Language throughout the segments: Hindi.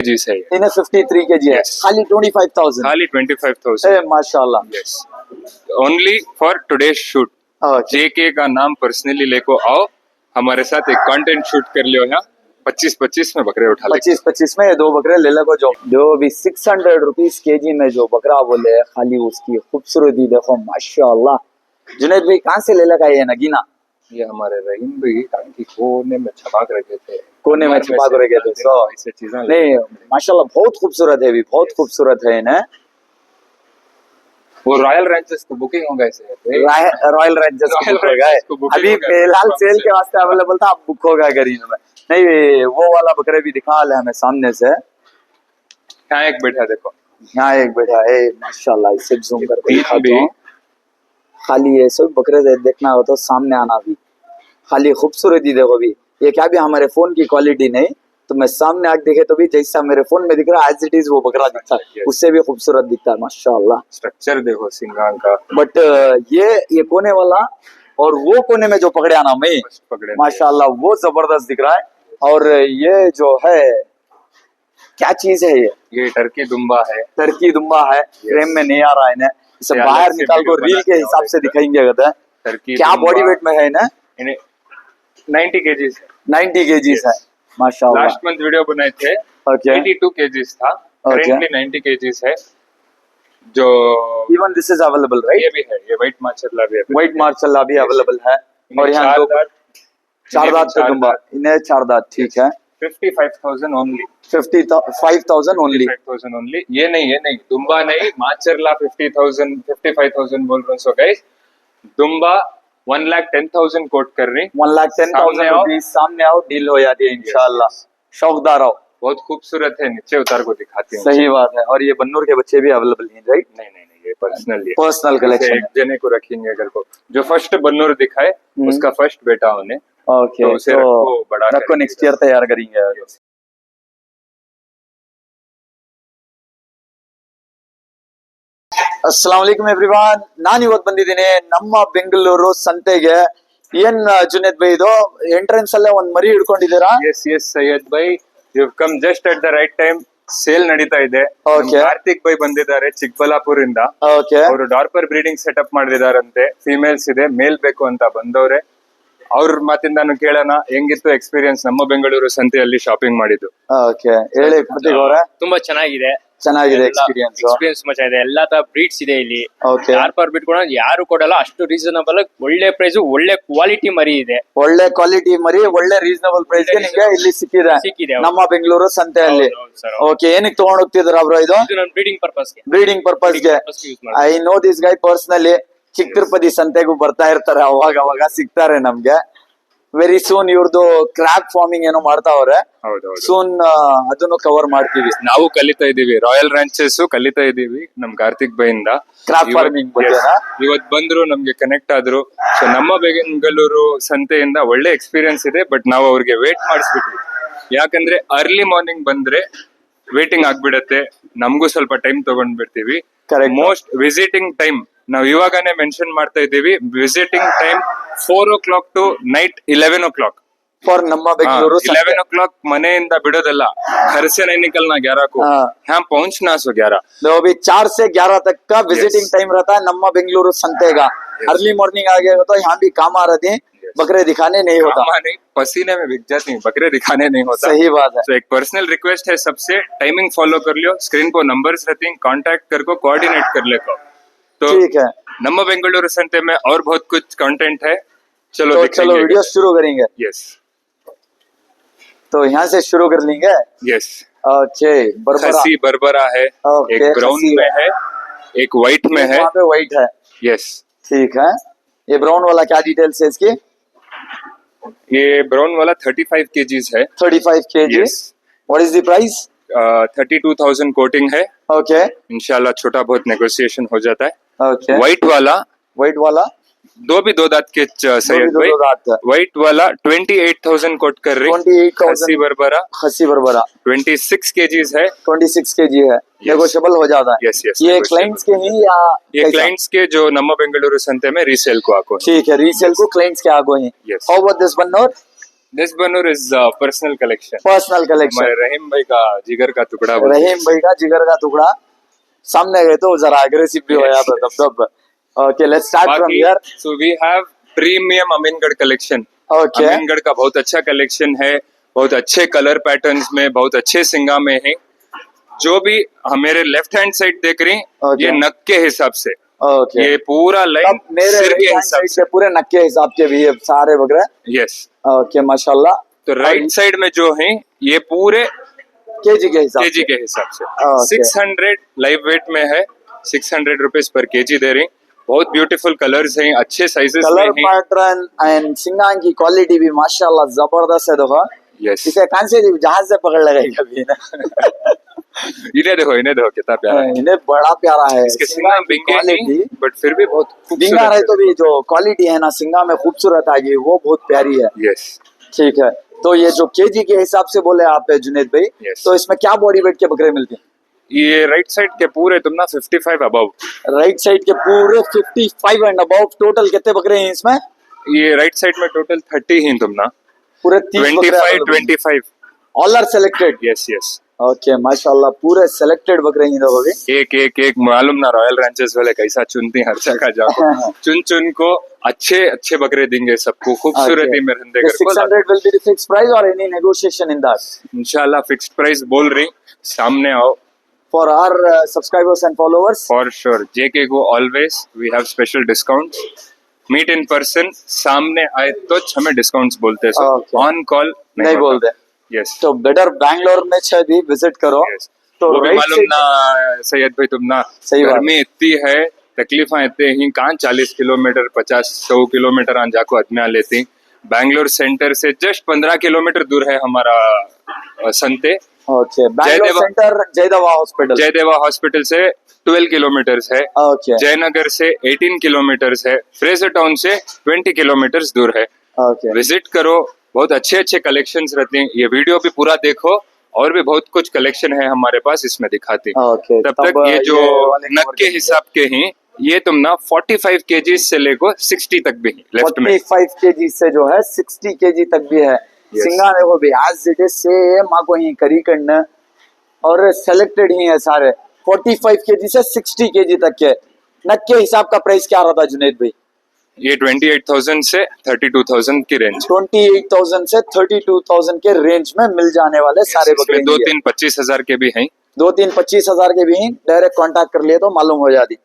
kgs है ये। इन्हें 53 kg है, Yes. खाली 25,000। खाली 25,000। माशाल्लाह। Yes, only for today shoot. Okay JK का नाम पर्सनली लेको आओ, हमारे साथ एक कंटेंट शूट कर लियो यहाँ। 25-25 में बकरे उठा ले। 25-25 में ये 2 बकरे ले लो जो भी 600 रुपीज केजी में जो बकरा बोले है, खाली उसकी खूबसूरती देखो माशाल्लाह। जुनेद भाई कहाँ से ले लगा ये नगीना? ये हमारे रहीम भाई टांकी कोने में छपा के रखे थे, कोने में छुपा कर रखे थे। सो ऐसे चीजें नहीं माशाल्लाह बहुत खूबसूरत है, भी बहुत खूबसूरत है इन्हें। वो रॉयल रेंचेस को बुकिंग होगा इसे। रॉयल रेंजर्स को बुक होगा है। अभी फिलहाल सेल के वास्ते अवेलेबल था, अब बुक होगा गरीन में। नहीं वो वाला बकरे भी दिखा ले हमें सामने से। यहाँ एक बैठा देखो, यहाँ एक बैठा है माशाल्लाह, इसे जूम करके तीन दिखाता भी। हूँ। खाली ये सब बकरे देखना हो तो सामने आना भी, खाली खूबसूरती देखो भी। ये क्या भी हमारे फोन की क्वालिटी नहीं, तो मैं सामने आके देखे तो भी जैसा मेरे फोन में दिख रहा है एज इट इज वो बकरा दिखता है, उससे भी खूबसूरत दिखता है माशाल्लाह। स्ट्रक्चर देखो सिंगांग का। बट ये कोने वाला और वो कोने में जो पकड़े आना मैं पकड़े माशाल्लाह वो जबरदस्त दिख रहा है। और ये जो है क्या चीज है ये टर्की दुम्बा है। टर्की दुम्बा है, फ्रेम में नहीं आ रहा है इन्हें, इसे ये बाहर अलग से निकाल को वीडियो रील के बनाते हिसाब से हैं। दिखाएंगे कहते हैं। टर्की क्या दुम्बा बॉडी वेट में है इन्हें? इन्हें 90 केजीज है। 90 केजीज है माशाल्लाह। लास्ट मंथ वीडियो बनाए थे, ओके 82 केजीज था, करेंटली 90 केजीज है। जो even this is available right? ये भी है, ये व्हाइट मार्शल भी है। व्हाइट मार्शल भी अवेलेबल है। और यहाँ दो चार दांत का दुम्बा, इन्हें 4 दांत ठीक है। 55,000 ओनली। 55,000 ओनली। 55,000 ओनली। ये नहीं दुम्बा नहीं, माचरला 50,000 55,000 बोल रहा हूँ। सो गाइस दुम्बा 1,10,000 कोट कर रही। 1,10,000 रुपीज सामने आओ, डील हो जाती है इंशाल्लाह। शौकदार आओ। बहुत खूबसूरत है, नीचे उतार को दिखाती हूँ। सही बात है। और ये बन्नूर के बच्चे भी अवेलेबल हैं राइट? नहीं, ये पर्सनल है। पर्सनल कलेक्शन एक जने को रखेंगे अगर को जो फर्स्ट बन्नूर दिखाए उसका फर्स्ट बेटा होने। ओके तो उसे रखो, बड़ा रखो, नेक्स्ट ईयर तैयार करेंगे। ಅಸ್ಸಲಾಮು ಅಲೈಕುಂ ಎವ್ರಿವನ್, ನಾನು ಇವತ್ತು ಬಂದಿದ್ದೀನಿ ನಮ್ಮ ಬೆಂಗಳೂರು ಸಂತೆಗೆ. ಏನ್ ಜುನೇದ್ ಬೈ ಇದು ಎಂಟ್ರೆನ್ಸ್ ಅಲ್ಲೇ ಒಂದ್ ಮರಿ ಹಿಡ್ಕೊಂಡಿದ್ದೀರಾ? ಎಸ್ ಸೈಯದ್ ಬೈ, you come just at the right time. Sale ನಡೀತಾ ಇದೆ. ಕಾರ್ತಿಕ್ ಬೈ ಬಂದಿದ್ದಾರೆ ಚಿಕ್ಕಬಳ್ಳಾಪುರ ಇಂದ. ಅವರು ಡಾರ್ಪರ್ ಬ್ರೀಡಿಂಗ್ ಸೆಟಪ್ ಮಾಡಿದಾರಂತೆ. ಫಿಮೇಲ್ಸ್ ಇದೆ, ಮೇಲ್ ಬೇಕು ಅಂತ ಬಂದವ್ರೆ. ಅವ್ರ ಮಾತಿಂದಾನು ಕೇಳೋಣ ಹೆಂಗಿತ್ತು ಎಕ್ಸ್ಪೀರಿಯನ್ಸ್ ನಮ್ಮ ಬೆಂಗಳೂರು ಸಂತೆಯಲ್ಲಿ ಶಾಪಿಂಗ್ ಮಾಡಿದ್ದು. ಹೇಳಿ ಕಾರ್ತಿಕ್ ಅವರೇ. ತುಂಬಾ ಚೆನ್ನಾಗಿದೆ ಎಕ್ಸ್ಪೀರಿಯನ್ಸ್ ತುಂಬಾ ಚೆನ್ನಾಗಿದೆ. ಎಲ್ಲಾ ತರ ಬ್ರೀಡ್ಸ್ ಇದೆ ಇಲ್ಲಿ. ಡಾರ್ಪರ್ ಬ್ರೀಡ್ ಕೂಡ ಯಾರು ಕೊಡಲ್ಲ, ಅಷ್ಟು ರೀಸನಬಲ್, ಒಳ್ಳೆ ಪ್ರೈಸ್, ಒಳ್ಳೆ ಕ್ವಾಲಿಟಿ ಮರಿ ಇದೆ. ಒಳ್ಳೆ ಕ್ವಾಲಿಟಿ ಮರಿ ಒಳ್ಳೆ ರೀಸನಬಲ್ ಪ್ರೈಸ್ ಗೆ ನಿಮಗೆ ಇಲ್ಲಿ ಸಿಕ್ಕಿದೆ ನಮ್ಮ ಬೆಂಗಳೂರು ಸಂತೆಯಲ್ಲಿ. ಓಕೆ, ಏನಕ್ಕೆ ತಗೊಂಡ್ ಹೋಗ್ತಿದ್ರ ಬ್ರೋ ಇದು? ನನ್ನ ಬ್ರೀಡಿಂಗ್ ಪರ್ಪಸ್ ಗೆ. I know this guy personally. ಚಿಕ್ಕ ತಿರುಪತಿ ಸಂತೆಗೂ ಬರ್ತಾ ಇರ್ತಾರೆ, ಅವಾಗ ಸಿಗ್ತಾರೆ ನಮ್ಗೆ. ವೆರಿ ಸೂನ್ ಇವ್ರದ್ದು ಕ್ರಾಪ್ ಫಾರ್ಮಿಂಗ್ ಏನೋ ಮಾಡ್ತಾವ್ರೆ. ಸೂನ್ ಅದನ್ನು ಕವರ್ ಮಾಡ್ತೀವಿ. ನಾವು ಕಲಿತಾ ಇದೀವಿ, ರಾಯಲ್ ರಾಂಚಸ್ ಕಲಿತಾ ಇದೀವಿ ನಮ್ ಕಾರ್ತಿಕ್ ಬೈಯಿಂದ ಕ್ರಾಪ್ ಫಾರ್ಮಿಂಗ್ ಬಗ್ಗೆ. ಇವತ್ ಬಂದ್ರು, ನಮ್ಗೆ ಕನೆಕ್ಟ್ ಆದ್ರು. ಸೊ ನಮ್ಮ ಬೆಂಗಳೂರು ಸಂತೆಯಿಂದ ಒಳ್ಳೆ ಎಕ್ಸ್ಪೀರಿಯನ್ಸ್ ಇದೆ. ಬಟ್ ನಾವು ಅವ್ರಿಗೆ ವೇಟ್ ಮಾಡಿಸ್ಬಿಟ್ವಿ, ಯಾಕಂದ್ರೆ ಅರ್ಲಿ ಮಾರ್ನಿಂಗ್ ಬಂದ್ರೆ ವೇಟಿಂಗ್ ಆಗ್ಬಿಡತ್ತೆ, ನಮಗೂ ಸ್ವಲ್ಪ ಟೈಮ್ ತಗೊಂಡ್ಬಿಡ್ತೀವಿ. ಮೋಸ್ಟ್ ವಿಸಿಟಿಂಗ್ ಟೈಮ್ ನಾವು ಇವಾಗನೇ ಮೆನ್ಷನ್ ಮಾಡ್ತಾ ಇದ್ದೀವಿ. Visiting time 4 o'clock to night 11 o'clock for ನಮ್ಮ ಬೆಂಗಳೂರು 11 o'clock ಮನೆಯಿಂದ ಬಿಡೋದಲ್ಲ, घर से नहीं निकलना 11 को, यहाँ पहुंचना 11. तो अभी 4 से 11 तक का विजिटिंग टाइम रहता है नम्मा बेंगलुरु संते का. अर्ली मॉर्निंग आ गया तो यहाँ भी काम आ रहे, बकरे दिखाने नहीं होता, नहीं पसीने में बिक जाती, बकरे दिखाने नहीं होता. सही बात है. तो एक पर्सनल रिक्वेस्ट है सबसे, टाइमिंग फॉलो कर लियो. स्क्रीन पर नंबर्स रहते हैं, कांटेक्ट कर को कोऑर्डिनेट कर ले को. तो ठीक है, नम्मा बेंगलुरु संते में और बहुत कुछ कंटेंट है. चलो वीडियो शुरू करेंगे. यस, तो यहाँ से शुरू कर लेंगे. यस. ओके, खसी बरबरा है, एक ब्राउन में है, एक व्हाइट में है. वहाँ पे व्हाइट है. यस, ठीक है. ये ब्राउन वाला क्या डिटेल्स है इसकी? ये ब्राउन वाला 35 kgs है. 35 kg. What is the price? 32,000 coating है. ओके, इंशाल्लाह छोटा बहुत नेगोशिएशन हो जाता है. ओके. व्हाइट वाला दो दांत के सैयद भाई. व्हाइट वाला 28,000 कोट कर रही. 28,000 खसी बरबरा 26 kgs है. 26 kg है. नेगोशिएबल हो जाता है. यस. ये क्लाइंट्स के ही या ये क्लाइंट्स के जो नम्मा बेंगलुरु संते में रीसेल को आको. ठीक है, रीसेल को क्लाइंट्स के आगो ही. How about this Bannur? This Bannur is personal collection, personal collection, हमारे रहीम भाई का जिगर का टुकड़ा बोलते हैं। रहीम भाई का जिगर का टुकड़ा। सामने गए तो जरा अग्रेसिव भी हो जाता दब दब। Okay, let's start from here. So we have premium Aminagarh collection. Okay, Aminagarh का बहुत अच्छा कलेक्शन है, बहुत अच्छे कलर पैटर्न्स में, बहुत अच्छे सिंगा में है। जो भी हमारे लेफ्ट हैंड साइड देख रही हैं, Okay. ये नग के हिसाब से, ओके। ये पूरा लाइन अब मेरे सिर के राइट हिसाब साइड से। से पूरे नक्के हिसाब के भी ये सारे वगैरह। यस, ओके, माशाल्लाह। तो राइट साइड में जो है ये पूरे केजी के हिसाब केजी से। के हिसाब से Okay. 600 लाइव वेट में है, 600 रुपीज पर केजी दे रही। बहुत ब्यूटीफुल कलर्स हैं, अच्छे साइजेस में कलर हैं। पैटर्न एंड सिंगा की क्वालिटी भी माशाल्लाह जबरदस्त है। देखो यस, इसे कहां से जहाज से पकड़ लगाई कभी ना। इन्हें देखो कितना प्यारा है। इन्हें बड़ा प्यारा है इसके सिंगा सिंगा की बिंगे क्वालिटी। नहीं, बट फिर भी बहुत बिंगा रहे तो खूबसूरत भी जो क्वालिटी है ना सिंगा में खूबसूरत आ गई, वो बहुत प्यारी है। है। यस, ठीक है, तो ये जो केजी के हिसाब से बोले आप जुनेद भाई, Yes. तो इसमें क्या बॉडी वेट के बकरे मिलते हैं? ये राइट साइड के पूरे तुम ना 55 अबव, राइट साइड के पूरे 55 एंड अबाउ। टोटल कितने बकरे हैं इसमें? ये राइट साइड में टोटल 30 हैं तुम ना, पूरे 30 25 25। All are selected. Yes yes, okay, माशाल्लाह पूरे सिलेक्टेड बकरे हैं इधर भी। एक एक एक मालूम ना रॉयल रैंचेस वाले कैसा चुनती हैं हर जगह जाओ। चुन चुन को अच्छे अच्छे बकरे देंगे सबको, खूबसूरती में रंदे The 600 will be the fixed price or any negotiation in that? इंशाल्लाह फिक्स्ड प्राइस बोल रही, सामने आओ। For our subscribers and followers, for sure, JK को always we have special discount. Meet in person, सामने आए तो हमें डिस्काउंट्स बोलते हैं, Okay. ऑन कॉल नहीं बोलते। यस तो बेटर बैंगलोर में छह भी विजिट करो। Yes. तो वो भी right मालूम side- ना सैयद भाई तुम ना, सही बात। गर्मी इतनी है, तकलीफा इतने ही, कहाँ 40 किलोमीटर 50-100 किलोमीटर आन जाको आदमी आ लेती। बैंगलोर सेंटर से जस्ट 15 किलोमीटर दूर है हमारा संते। Okay, Bangalore Jayadeva- centre Jayadeva hospital. Jayadeva hospital से 12 किलोमीटर है, ओके जयनगर से 18 किलोमीटर है, फ्रेजर टाउन से 20 किलोमीटर दूर है। ओके विजिट करो, बहुत अच्छे अच्छे कलेक्शंस रहते हैं। ये वीडियो भी पूरा देखो, और भी बहुत कुछ कलेक्शन है हमारे पास, इसमें दिखाते हैं। ओके। तब तक ये जो वाले नग cover के करेंगे। हिसाब के हैं, ये तुम ना 45 केजी से लेकर 60 तक भी हैं लेफ्ट में। 45 केजी से जो है 60 केजी तक भी है। Yes. सिंगा देखो भी आज इट इज से माँ को ही करी करना, और सेलेक्टेड ही है सारे। 45 केजी से 60 केजी तक के नग के हिसाब का प्राइस क्या रहा था जुनेद भाई? ये 28,000 से 32,000 की रेंज। 28,000 से 32,000 के रेंज में मिल जाने वाले सारे बकरे इसमें 2-3 25,000 के भी हैं। 2-3 25,000 के भी डायरेक्ट कांटेक्ट कर लिए तो मालूम हो जाती।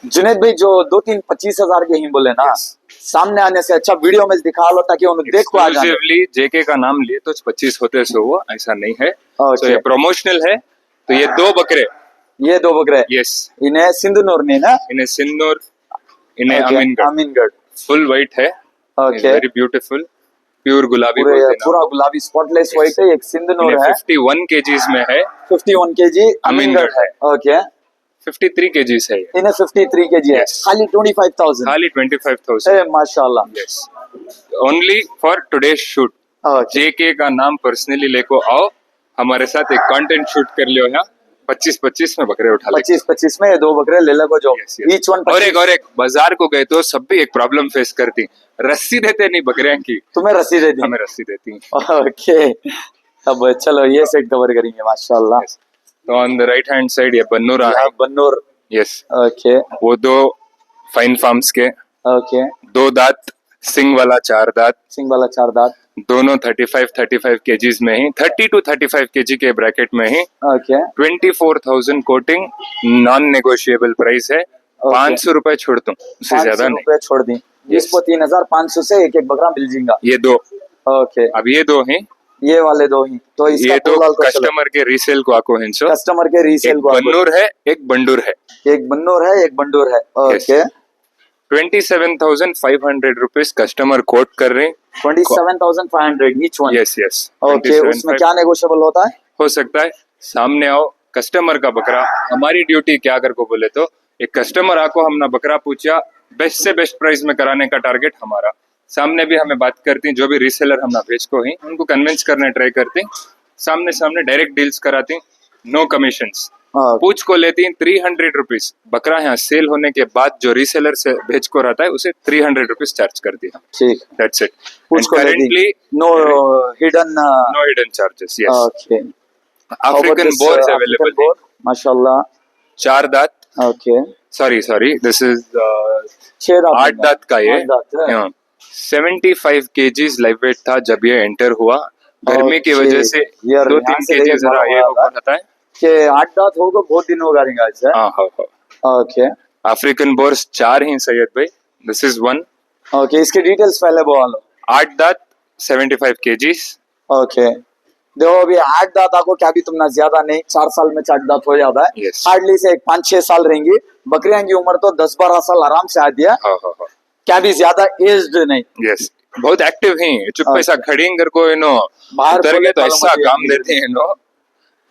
जुनेद भाई जो 2-3 25,000 के ही बोले ना, सामने आने से अच्छा वीडियो में दिखा लो ताकि उन्हें देख को आ जाए। एक्सक्लूसिवली जेके का नाम लिए तो 25 होते सो वो ऐसा नहीं है। Okay. तो ये प्रमोशनल है। तो ये 2 बकरे, ये 2 बकरे यस, इन्हें सिंधुनूर ने ना, इन्हें सिन्नूर, इन्हें Okay, Amingarh. Amingarh. Full white है, ओके, वेरी ब्यूटीफुल, प्योर गुलाबी पूरे बोलते हैं पूरा गुलाबी स्पॉटलेस व्हाइट है। एक सिंधुनूर है, 51 केजीज में है, 51 केजी अमीनगढ़ अमीनगढ़ है। ओके, 53 केजीज है ये। इन्हें 53 केजी है। Yes. खाली 25,000। खाली 25,000। ए माशाल्लाह। Yes, only for today shoot. Okay, JK का नाम पर्सनली लेको आओ, हमारे साथ एक कंटेंट शूट कर लियो यहाँ। 25-25 में बकरे उठा ले। 25-25 में ये 2 बकरे ले लो जो Yes, yes. Each one. और एक बाजार को गए तो सब भी एक प्रॉब्लम फेस करती, रस्सी देते नहीं बकरियां की, तुम्हें रसीद दे दी। हमें रस्सी देती। ओके, अब चलो ये सेट कवर करेंगे माशाल्लाह। Yes. तो on the right hand side ये बन्नूर है। यहाँ बन्नूर। यस, ओके वो 2 फाइन फार्म्स के, ओके, 2 दांत, सिंग वाला 4 दांत, सिंह वाला 4 दांत। दोनों 35 केजीज में ही, 30 to 35 केजी के ब्रैकेट में ही। Okay 24,000 quoting, non negotiable price है। 500 रुपए छोड़ दूं, उससे 500 ज्यादा नहीं। रुपए छोड़ दी। इसको 3,500 से एक बकरा मिल जाएगा। ये 2, ओके, अब ये 2 हैं, ये वाले 2 ही तो इसका ये तो टोटल तो कस्टमर के रीसेल को आको हिंसो। कस्टमर के रीसेल एक को बन्नूर है, एक बंडूर है। एक बन्नूर है, एक बंडूर है। ओके, 27,500 रुपीज कस्टमर कोट कर रहे हैं। 27,500 each one. Yes yes, okay, उसमें क्या नेगोशिएबल होता है? हो सकता है। सामने आओ, कस्टमर का बकरा, हमारी ड्यूटी क्या कर को बोले तो एक कस्टमर आको हमने बकरा पूछा, बेस्ट से बेस्ट प्राइस में कराने का टारगेट हमारा। सामने भी हमें बात करती हैं, जो भी रीसेलर हम भेज को हैं उनको कन्विंस करने ट्राई करते हैं। सामने सामने डायरेक्ट डील्स कराते हैं, नो कमीशंस। हाँ। पूछ को लेती हैं 300 रुपीज। बकरा यहाँ सेल होने के बाद जो रीसेलर से भेज को रहता है उसे 300 रुपीज चार्ज कर दिया। ठीक, दैट्स इट। कुछ को currently no hidden no hidden charges. Yes. Okay, African Boers available है। माशाल्लाह। 4 दांत। ओके, सॉरी दिस इज 6 दांत 8 दांत का ये। 8 दांत है। 75 केजीज लाइव वेट था जब ये एंटर हुआ। गर्मी की Okay. वजह से यार, 2-3 यहाँ से केजी लेके जरा ये मालूम ऊपर आता है। कि 8 दांत होगा, बहुत दिन होगा रिंगा से। हाँ हाँ हाँ। ओके अफ्रीकन बोर्स 4 ही सैयद भाई। This is 1। ओके, इसके डिटेल्स पहले बोलो। 8 दांत 75 केजीज। ओके, देखो अभी 8 दांत आपको क्या भी तुमने ज्यादा नहीं, 4 साल में 4 दांत हो जाता है। Yes. हार्डली से 5-6 साल रहेंगी। बकरियां की उम्र तो 10-12 साल आराम से आती है, हाँ हाँ हाँ। क्या भी ज्यादा एज्ड नहीं। यस, बहुत एक्टिव हैं। चुप Okay. ऐसा खड़ी कर को इनो बाहर उतर के तो खोले ऐसा मालूम काम होती है। देते हैं नो।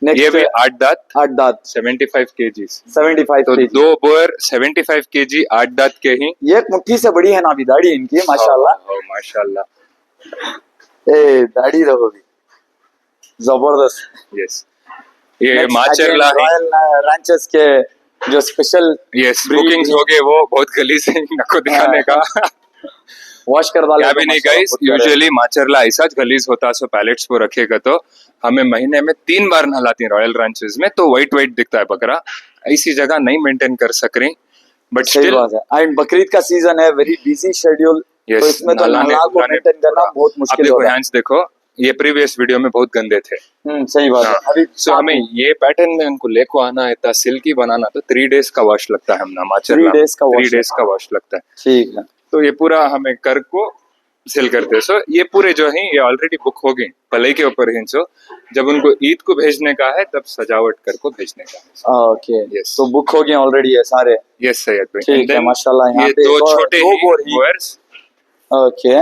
Next, ये भी 8 दांत 8 दांत 75 केजीज। 75 तो केजी। 2 बोर 75 केजी 8 दांत के ही। ये एक मुट्ठी से बड़ी है ना अभी दाढ़ी इनकी, माशाल्लाह। हाँ, माशाल्लाह। ए दाढ़ी देखो भी जबरदस्त। यस, ये माचरला है। रॉयल रैंचेस के जो स्पेशल यस, बुकिंग्स हो गए वो बहुत गलीज है इनको दिखाने का। वॉश कर डाले क्या भी नहीं गाइस, यूजुअली माचरला ऐसा गलीज होता सो पैलेट्स को रखेगा तो हमें महीने में 3 बार नहलाती हैं रॉयल रैंचेस में, तो वाइट दिखता है बकरा। ऐसी जगह नहीं मेंटेन कर सक रही, बट सही स्टिल बात है। एंड बकरीद का सीजन है, वेरी बिजी शेड्यूल, तो इसमें तो नहला को मेंटेन करना बहुत मुश्किल देखो होता है। हैंड्स देखो, ये प्रीवियस वीडियो में बहुत गंदे थे। सही बात है। अभी सो हमें ये पैटर्न में उनको लेको आना है, इतना सिल्की बनाना तो 3 डेज का वॉश लगता है। हमना माचरला 3 days का 3 wash डेज का वॉश लगता है। ठीक है। तो ये पूरा हमें कर को सेल करते हैं। सो ये पूरे जो है ये ऑलरेडी बुक हो गए पलई के ऊपर ही। सो जब उनको ईद को भेजने का है तब सजावट कर को भेजने का है। Okay, Yes. तो बुक हो गए ऑलरेडी है सारे। यस सैयद भाई। ठीक And है, then माशाल्लाह। यहाँ ये पे 2 छोटे दो बोर ही। बोर्स। ओके,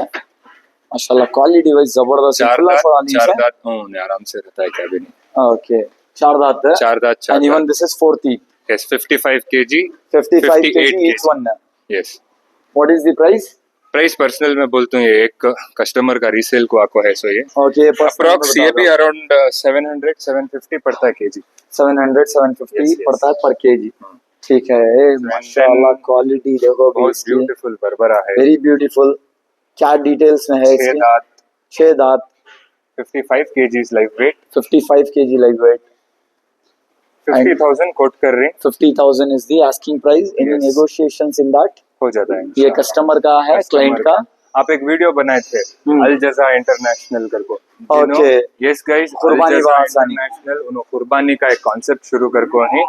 माशाल्लाह क्वालिटी वाइज जबरदस्त। 4 खुला पड़ा दांत नहीं 4 है। दांत आराम से रहता है, क्या भी नहीं। ओके, 4 दांत है। 4 दांत 4 एंड इवन दांत। This is 40 yes, 55 KG 55 KG each one. Yes. What is the price? Price personal में बोलता हूँ, ये एक कस्टमर का रीसेल को आको है। सो ये ओके, अप्रोक्स ये भी अराउंड 700-750 पड़ता है केजी। 700-750 Yes, yes. पड़ता है पर केजी। ठीक है। माशाल्लाह क्वालिटी देखो भी बहुत इसकी, ब्यूटीफुल बरबरा है। Very beautiful. क्या डिटेल्स में है 6 इसकी? दांत 6 दांत 55 KGs live weight. 55 KG live weight. 50,000 quote कर रहे हैं। 50,000 is the asking price. Any Yes. Negotiations in that? हो जाता है ये कस्टमर का है, क्लाइंट का। आप एक वीडियो बनाए थे अल जजा इंटरनेशनल कर को। ओके, यस गाइस, कुर्बानी व आसानी। इंटरनेशनल उन्होंने कुर्बानी का एक कॉन्सेप्ट शुरू कर को है।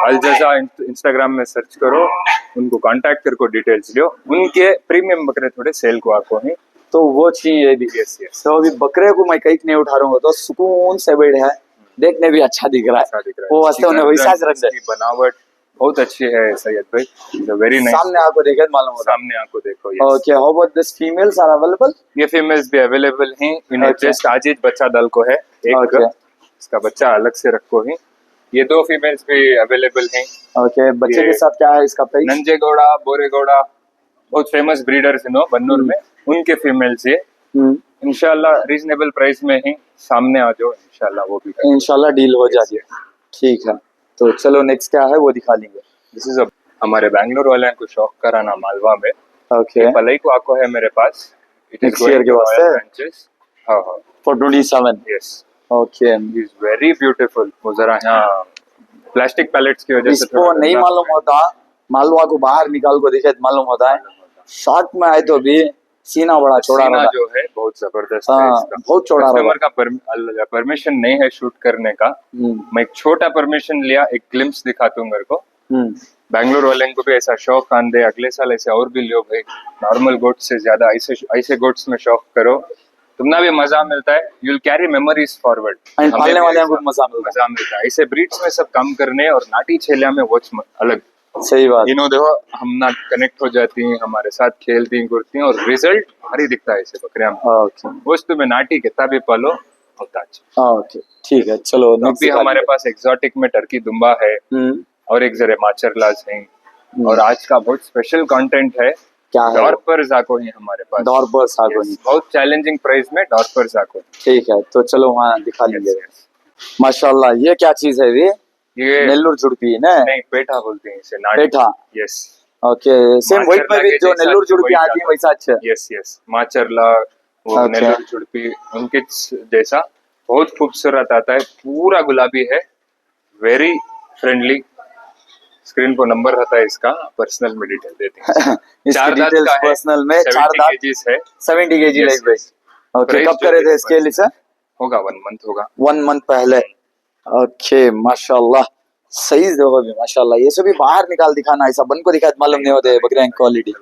अल जजा इंस्टाग्राम में सर्च करो, उनको कांटेक्ट कर को डिटेल्स लियो। उनके प्रीमियम बकरे थोड़े सेल को आको हैं, तो वो चाहिए भी। Yes yes. तो अभी बकरे को मैं कहीं नहीं उठा रहा हूँ, तो सुकून से बैठ है, देखने भी अच्छा दिख रहा अच्छा है। दिख रहा है। वो वास्तव में वैसा रख दे। इसकी बनावट बहुत अच्छी है सैयद भाई, वेरी नाइस। सामने आपको देखे मालूम होता है। सामने आपको देखो। yes. Okay, how about this females are available? ये फीमेल्स भी अवेलेबल हैं। इन्हें Okay. जस्ट आज ही बच्चा दल को है एक। Okay. इसका बच्चा अलग से रखो है। ये 2 फीमेल्स भी अवेलेबल हैं। ओके, बच्चे ये के साथ क्या है इसका प्राइस? नंजेगौड़ा बोरेगौड़ा बहुत फेमस ब्रीडर्स है नो बन्नूर में, उनके फीमेल्स ये इंशाल्लाह रीजनेबल प्राइस में ही। सामने आ जाओ, इंशाल्लाह वो भी कर इंशाल्लाह डील हो जाती है। ठीक है, तो चलो नेक्स्ट क्या है वो दिखा लेंगे। दिस इज हमारे बैंगलोर वाले को शौक कराना मालवा में। ओके, पलई को आको है मेरे पास। इट इज Next year के वास्ते? हाँ हाँ for 27। Yes. Okay, is very beautiful. वो जरा यहाँ प्लास्टिक पैलेट्स की वजह से इसको नहीं मालूम होता, मालवा को बाहर निकाल को देखे तो मालूम होता है। शॉर्ट में आए तो भी सीना बड़ा चौड़ा सीना रहता जो है बहुत जबरदस्त है हाँ, इसका। बहुत चौड़ा कस्टमर का परमिशन नहीं है शूट करने का। है। मैं एक छोटा परमिशन लिया, एक ग्लिम्स दिखाता हूँ मेरे को। बैंगलोर वाले को भी ऐसा शौक आन दे, अगले साल ऐसे और भी लियो भाई। नॉर्मल गोट से ज्यादा ऐसे गोट्स में शौक करो, तुमना भी मजा मिलता है। You will carry memories forward. And पालने वाले को मजा मिलता मिलता है। ऐसे ब्रीड्स में सब काम करने और नाटी छेलिया में वो अलग। है। सही बात। इन्हों देखो हम ना कनेक्ट हो जाती हैं, हमारे साथ खेलती हैं करती हैं, और रिजल्ट भारी दिखता है ऐसे बकरियां में। ओके वस्तु में नाटी कितना भी पालो होता है। ओके, ठीक है, चलो अब भी हमारे पास एक्सोटिक में टर्की दुम्बा है और एक जरे माचरलाज हैं। और आज का बहुत स्पेशल कंटेंट है, क्या है? डॉर्पर जाको है हमारे पास। डॉर्पर सागोनी। बहुत चैलेंजिंग प्राइस में डॉर्पर जाको। ठीक है, तो चलो वहाँ दिखा लेंगे। माशाल्लाह, ये क्या चीज है ये? ये नेल्लूर जुड़पी है ना? नहीं, पेठा बोलते हैं इसे, नाटी। पेठा। यस। ओके, सेम माचरला व्हाइट में भी के जो जैसा नेल्लूर जुड़पी वही आती है वैसा अच्छा। यस यस, माचरला, वो Okay. नेल्लोर चुड़पी उनके जैसा बहुत खूबसूरत आता है, पूरा गुलाबी है, वेरी फ्रेंडली। स्क्रीन पर नंबर रहता है इसका, पर्सनल में डिटेल देते हैं। इसकी चार दांत डिटेल्स का है, पर्सनल में, 4 70 दांत, केजीज है। 70 KG Yes, like weight. yes. Okay, Price कब जो करे है थे स्केल इसे? होगा 1 मंथ होगा। 1 मंथ पहले। ओके, माशाल्लाह, सही देखो भी माशाल्लाह। ये सभी बाहर निकाल दिखाना, ऐसा बन को दिखाए तो मालूम नहीं होते बकरे की क्वालिटी।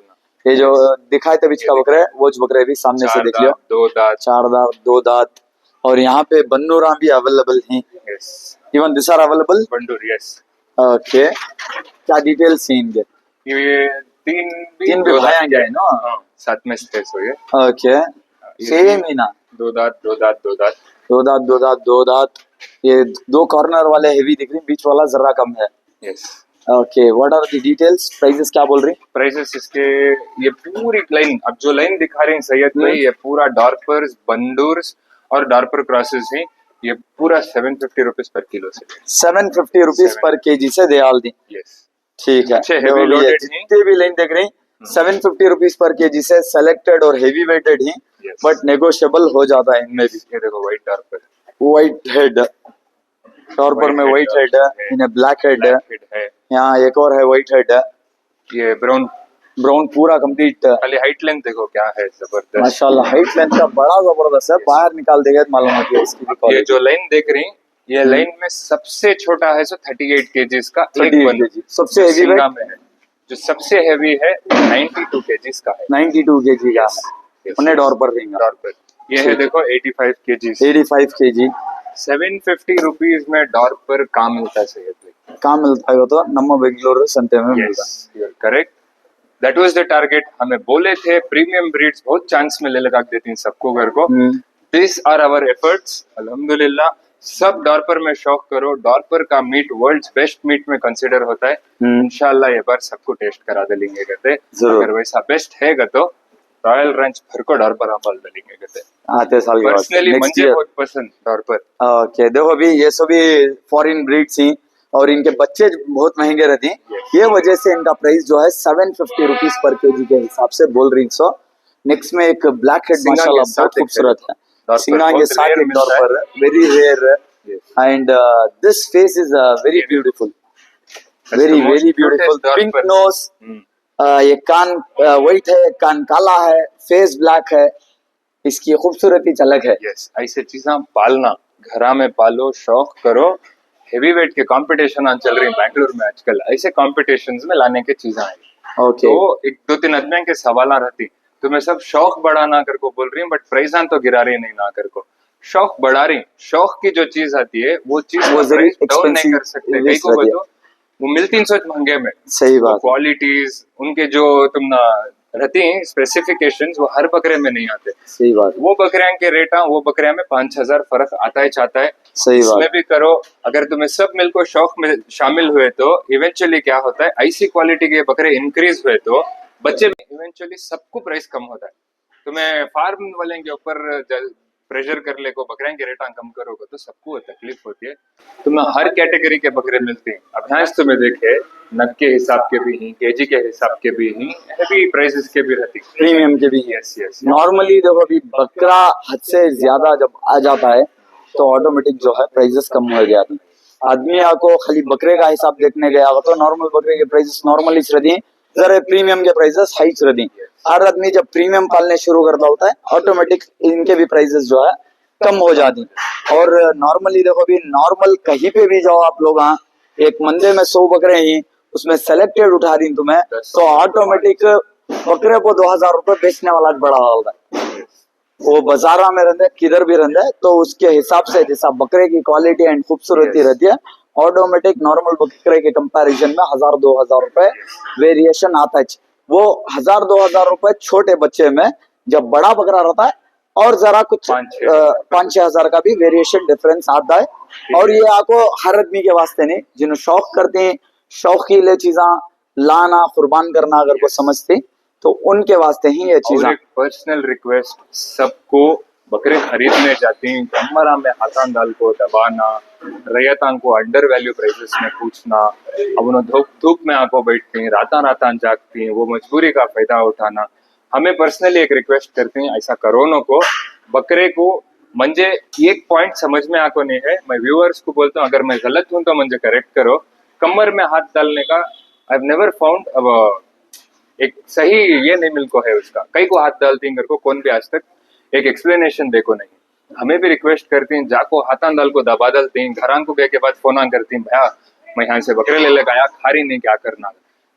ये जो दिखाए थे बीच का बकरे, वो जो बकरे भी सामने से चार देख लियो। दांत, 2 दांत। 4 दांत, 2 दांत, और यहाँ पे बन्नूरा भी अवेलेबल हैं। Yes, even this are available. Bandur. Yes, okay, क्या डिटेल्स हैं इनके? ये तीन तीन भी दो भाया दांत गए ना? हाँ, साथ में स्पेस हो ये। ओके, सेम ही ना? 2 दांत, 2 दांत, 2 दांत। 2 दांत, 2 दांत, 2 दांत। ये 2 कॉर्नर वाले हेवी दिख रही, बीच वाला जरा कम है। Yes. Okay, what are the details? Prices क्या बोल रही? प्राइसेस इसके, ये पूरी लाइन, अब जो लाइन दिखा रहे हैं सैयद भाई, ये पूरा डॉर्पर्स, बंडूर्स और डॉर्पर क्रॉसेस हैं। ये पूरा 750 रुपीज पर किलो से। 750 रुपीज पर केजी से दे आल दी। यस, ठीक है, अच्छे देखो heavy भी ये loaded हैं। जितने भी लाइन देख रही 750 रुपीज पर केजी से सेलेक्टेड और हेवी वेटेड ही, Yes. बट नेगोशिएबल हो जाता है इनमें भी। ये देखो white dorper, white head, dorper में व्हाइट हेड है, इन्हें ब्लैक हेड है, ब्लैक हेड है। यहाँ एक और है व्हाइट हेड है, ये ब्राउन, ब्राउन पूरा कंप्लीट। खाली हाइट लेंथ देखो क्या है, जबरदस्त। माशाल्लाह, हाइट लेंथ का बड़ा जबरदस्त है, बाहर निकाल देगा तो मालूम होती है इसकी भी ये क्वालिटी। जो लाइन देख रही, ये लाइन में सबसे छोटा है सो 38 केजीज का एक 38 बंडल। केजी, सबसे जो हेवी सिंगा वेट में है, जो सबसे हेवी है 92 केजीज का है। 92 केजी का Yes, है, yes, उन्हें yes. डॉर पर देंगे। डॉर्पर ये है, देखो 85 केजीज। 85 केजी 750 रुपीज में डॉर्पर काम मिलता है सैयद भाई। कहाँ मिलता है? वो तो नम्मा बेंगलोर संते में मिलता yes, you are correct, that was the target. हमें बोले थे प्रीमियम ब्रीड्स बहुत चांस में ले लगा देती हैं सबको घर को। है। दिस आर आवर एफर्ट्स, अल्हम्दुलिल्लाह। सब डॉर्पर में शौक करो, डॉर्पर का मीट वर्ल्ड्स बेस्ट मीट में कंसीडर होता है। इंशाल्लाह ये बार सबको टेस्ट करा देंगे कहते, जरूर। अगर वैसा बेस्ट है तो रॉयल रंच भर को डॉर्पर आपाल देंगे कहते। आते साल के बाद पर्सनली नेक्स्ट मुझे ईयर। बहुत पसंद डॉर्पर। ओके, देखो अभी ये सभी फॉरेन ब्रीड्स ही, और इनके बच्चे बहुत महंगे रहते हैं, ये वजह से इनका प्राइस जो है 750 रुपीज पर केजी के हिसाब से बोल रही। सो नेक्स्ट में एक ब्लैक हेड सिंगा के माशाल्लाह साथ बहुत एक खूबसूरत है, डॉर्पर सिंगा के बहुत साथ rare एक मिलता है। Dorper, very rare, and this face is very beautiful, very most very beautiful, cutest pink dorper. Nose, ये कान व्हाइट है, कान काला है, फेस ब्लैक है, इसकी खूबसूरती झलक है। यस, ऐसे चीजें पालना, घरा में पालो, शौक करो। हेवी वेट के कंपटीशन आज चल रही है बैंगलोर में आजकल, ऐसे कॉम्पिटिशन्स में लाने की चीजें आई। ओके, तो एक 2-3 आदमी के सवाल रहती, तो मैं सब शौक बढ़ाना कर को बोल रही हूँ, बट प्राइसान तो गिरा रही नहीं ना कर को, शौक बढ़ा रही। शौक की जो चीज आती है वो चीज वो जरूर डाउन नहीं कर सकते, कई को expensive बोलो वो मिलती इन सोच महंगे में। सही बात है। क्वालिटीज उनके जो तुम ना रहती हैं स्पेसिफिकेशंस, वो हर बकरे में नहीं आते। सही बात, वो बकरियां के रेट वो बकरियां में 5,000 फर्क आता है चाहता है। सही इसमें बात, भी करो, अगर तुम्हें सब मिलकर शौक में शामिल हुए तो इवेंचुअली क्या होता है, ऐसी क्वालिटी के बकरे इंक्रीज हुए तो बच्चे इवेंचुअली सबको प्राइस कम होता है। तुम्हें फार्म वाले के ऊपर प्रेशर कर ले को बकरियां के रेट कम करोगे तो सबको तकलीफ होती है। तुम्हें हर कैटेगरी के बकरे मिलते हैं। अब भैंस तुम्हें देखे नग के हिसाब के भी हैं, केजी के हिसाब के भी हैं, हैवी प्राइसेस के भी रहती है, प्रीमियम के भी। Yes yes. नॉर्मली देखो अभी बकरा हद से ज्यादा जब आ जाता है तो ऑटोमेटिक जो है प्राइसेस कम हो जाती है। आदमी को खाली बकरे का हिसाब देखने गया हो तो नॉर्मल बकरे के प्राइसेस नॉर्मल ही रहती, जरा प्रीमियम के प्राइसेस हाई रहती। हर आदमी जब प्रीमियम पालने शुरू करता होता है ऑटोमेटिक इनके भी प्राइसेस जो है कम हो जाती। और नॉर्मली देखो अभी नॉर्मल कहीं पे भी जाओ आप लोग, हाँ एक मंदे में 100 बकरे ही उसमें सेलेक्टेड उठा रही तुम्हें तो ऑटोमेटिक बकरे को 2,000 रुपए बेचने वाला बड़ा होगा। वो बाजारा में रहते किधर भी रहते तो उसके हिसाब से जैसा बकरे की क्वालिटी एंड खूबसूरती रहती है, ऑटोमेटिक नॉर्मल बकरे के कंपैरिजन में 1,000-2,000 रुपए वेरिएशन आता है। वो 1,000-2,000 रुपए छोटे बच्चे में, जब बड़ा बकरा रहता है और जरा कुछ 5-6 हजार का भी वेरिएशन डिफरेंस आता है। और ये आपको हर आदमी के वास्ते नहीं, जिन्हें शौक करते हैं, शौकीले चीजा लाना कुर्बान करना अगर को समझते तो उनके वास्ते ही ये चीज। पर्सनल रिक्वेस्ट, सबको बकरे खरीदने जाती कमरा में हाथान दाल को दबाना, रैयतान को अंडर वैल्यू प्राइसेस में पूछना, अब उन्हें धूप धूप में आंखों बैठती, राता रातान जागती, वो मजबूरी का फायदा उठाना। हमें पर्सनली एक रिक्वेस्ट करती हैं, ऐसा करो न को बकरे को मुझे एक पॉइंट समझ में आको नहीं है, मैं व्यूअर्स को बोलता हूँ अगर मैं गलत हूं तो मुझे करेक्ट करो। कमर में हाथ डालने का आई हैव नेवर फाउंड अब एक सही ये नहीं मिल को है उसका, कई को हाथ डालती हैं को कौन भी आज तक एक एक्सप्लेनेशन देखो नहीं। हमें भी रिक्वेस्ट करती हैं जाको हाथान दाल को दबा डालती हैं, घरान को गए के बाद फोन करती हैं, भैया मैं यहाँ से बकरे ले लेकर आया, खारी नहीं क्या करना।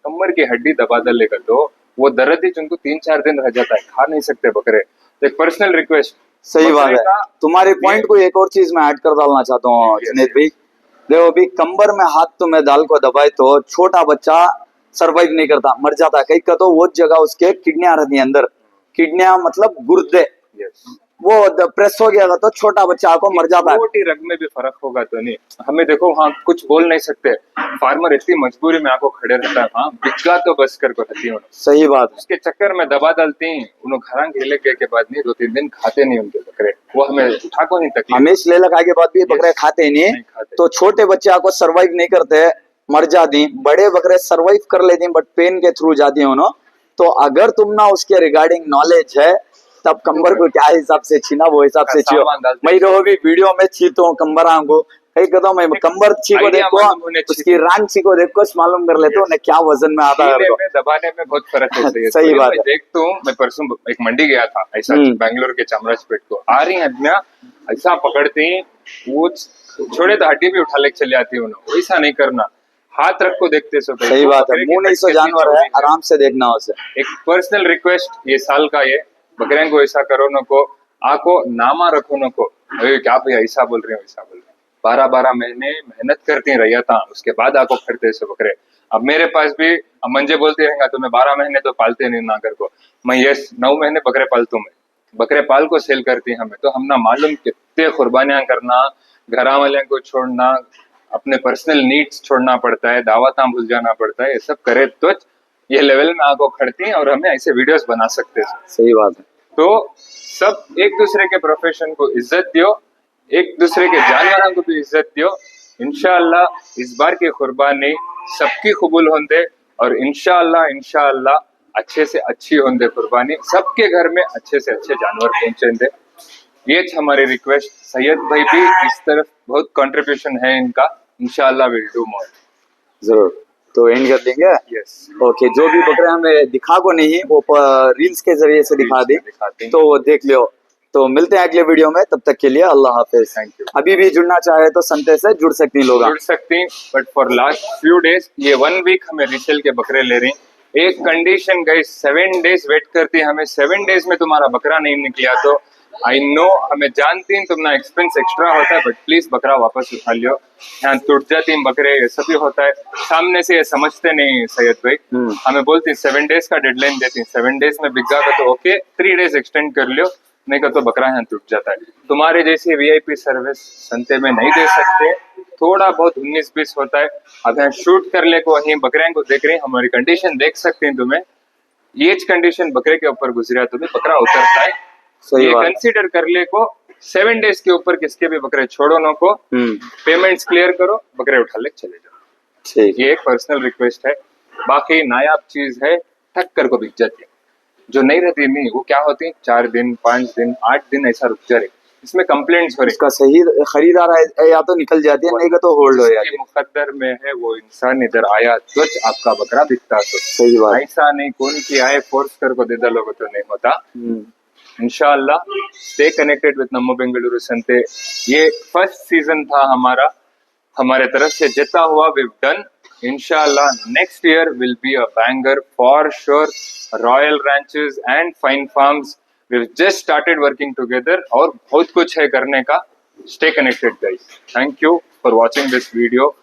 कमर की हड्डी दबा डाल लेकर तो वो दर्द ही उनको 3-4 दिन रह जाता है, खा नहीं सकते बकरे। तो एक पर्सनल रिक्वेस्ट। सही बात है। तुम्हारे पॉइंट को एक और चीज मैं ऐड कर डालना चाहता हूँ जुनेद भाई। देखो अभी कंबर में हाथ तुम्हें दाल को दबाए तो छोटा बच्चा सरवाइव नहीं करता, मर जाता है। कई का तो वो जगह उसके किडनियां रहती है अंदर, किडनियां मतलब गुर्दे, वो प्रेस हो गया तो छोटा बच्चा को मर जाता है। छोटी रग में भी फर्क होगा तो नहीं, हमें देखो हाँ कुछ बोल नहीं सकते, फार्मर इतनी मजबूरी में आको खड़े रहता है, हाँ बिका तो बस कर को रहती है। सही बात है। उसके चक्कर में दबा डालती हैं, उन्होंने घर खेले के बाद नहीं 2-3 दिन खाते नहीं उनके बकरे, वो हमें उठा को नहीं तकलीफ। हमेश ले लगा के बाद भी बकरे खाते नहीं, तो छोटे बच्चे को सरवाइव नहीं करते, मर जाती। बड़े बकरे सरवाइव कर लेती बट पेन के थ्रू जाती है उन्होंने। तो अगर तुम ना उसके रिगार्डिंग नॉलेज है तब कंबर को क्या हिसाब से छीना वो हिसाब से छियो। मैं रहो भी वीडियो में छीतो हूँ कंबर को, कई कहता हूँ मैं कंबर छी को देखो, उसकी रान छी को देखो मालूम कर लेते हो क्या वजन में आता है। दबाने में बहुत फर्क है। सही बात है। देखता हूँ मैं परसों एक मंडी गया था ऐसा बैंगलोर के चामराजपेट को, आ रही आदमियां ऐसा पकड़ती वो छोड़े तो हड्डी भी उठा ले चले आती है, वैसा नहीं करना, हाथ रख को देखते सो। सही बात है, मुंह नहीं सो जानवर है, आराम से देखना उसे। एक पर्सनल रिक्वेस्ट ये साल का ये बकरे को ऐसा करो न को, आको नामा रखो न को, अरे क्या भैया ऐसा बोल रहे हो ऐसा बोल रहे हो। 12-12 महीने मेहनत करती रैयता, उसके बाद आको खरीदते से बकरे। अब मेरे पास भी अब मंजे बोलते रहेगा तो मैं 12 महीने तो पालते नहीं ना कर को, मैं ये 9 महीने बकरे पालतू मैं, बकरे पाल को सेल करती हमें तो हम ना मालूम कितने कुर्बानियां करना, घरा वाले को छोड़ना, अपने पर्सनल नीड्स छोड़ना पड़ता है, दावता भूल जाना पड़ता है, ये सब करे तो ये लेवल में आको खड़ती हैं और हमें ऐसे वीडियोस बना सकते हैं। सही बात है। तो सब एक दूसरे के प्रोफेशन को इज्जत दियो, एक दूसरे के जानवरों को भी इज्जत दियो। इंशाअल्लाह इस बार की कुर्बानी सबकी कबूल होंदे और इंशाअल्लाह अच्छे से अच्छी होंदे कुर्बानी, सबके घर में अच्छे से अच्छे जानवर पहुंचेंगे। ये हमारी रिक्वेस्ट। सैयद भाई भी इस तरफ बहुत कंट्रीब्यूशन है इनका, इंशाअल्लाह विल डू मोर। जरूर, तो एंड कर देंगे। यस ओके, जो भी बकरे हमें दिखा को नहीं वो रील्स के जरिए से दिखा दी तो वो देख लियो। तो मिलते हैं अगले वीडियो में, तब तक के लिए अल्लाह हाफिज। Thank you. अभी भी जुड़ना चाहे तो संते से जुड़ सकती लोग, जुड़ सकती, but for last few days ये 1 वीक हमें रिसेल के बकरे ले रही। एक कंडीशन गई, 7 डेज वेट करती, हमें 7 डेज में तुम्हारा बकरा नहीं निकला तो आई नो, हमें जानती तुम्हारा एक्सपेंस एक्स्ट्रा होता है, बट प्लीज बकरा वापस उठा लियो। यहाँ टूट जाती बकरे, ये सभी होता है, सामने से ये समझते नहीं सैयद भाई। हमें बोलती 7 डेज का डेडलाइन देती, 7 डेज में बिक जाता तो ओके, 3 डेज एक्सटेंड कर लियो, नहीं कर तो बकरा यहाँ टूट जाता है। तुम्हारे जैसी वीआईपी सर्विस संते में नहीं दे सकते, थोड़ा बहुत 19-20 होता है। अब यहाँ शूट कर ले को वहीं बकरे को देख रही, हमारी कंडीशन देख सकते हैं तुम्हें, ये कंडीशन बकरे के ऊपर गुजरा तुम्हें बकरा उतरता है। ये कंसीडर कर ले को 7 डेज के ऊपर किसके भी बकरे छोड़ो नो को, पेमेंट्स क्लियर करो, बकरे उठा ले चले जाओ। ये एक पर्सनल रिक्वेस्ट है। बाकी नायाब चीज है, थक कर को बिक जाती है, जो नहीं रहती नहीं वो क्या होती 4 दिन 5 दिन 8 दिन ऐसा रुक जा रही, इसमें कंप्लेंट्स हो रही। इसका सही खरीदार है या तो निकल जाती है, नहीं तो होल्ड हो जाती है। मुकद्दर में है वो इंसान इधर आया तो आपका बकरा बिकता, तो सही बात। ऐसा नहीं कौन की आए फोर्स कर को दे दो लोगों तो नहीं होता। इंशाअल्लाह स्टे कनेक्टेड विद नमो बेंगलुरु संते। ये फर्स्ट सीजन था हमारा, हमारे तरफ से जितना हुआ we've done। इंशाअल्लाह next year will be a banger for sure. Royal ranches and fine farms, we've just started working together और बहुत कुछ है करने का। Stay connected guys. Thank you for watching this video.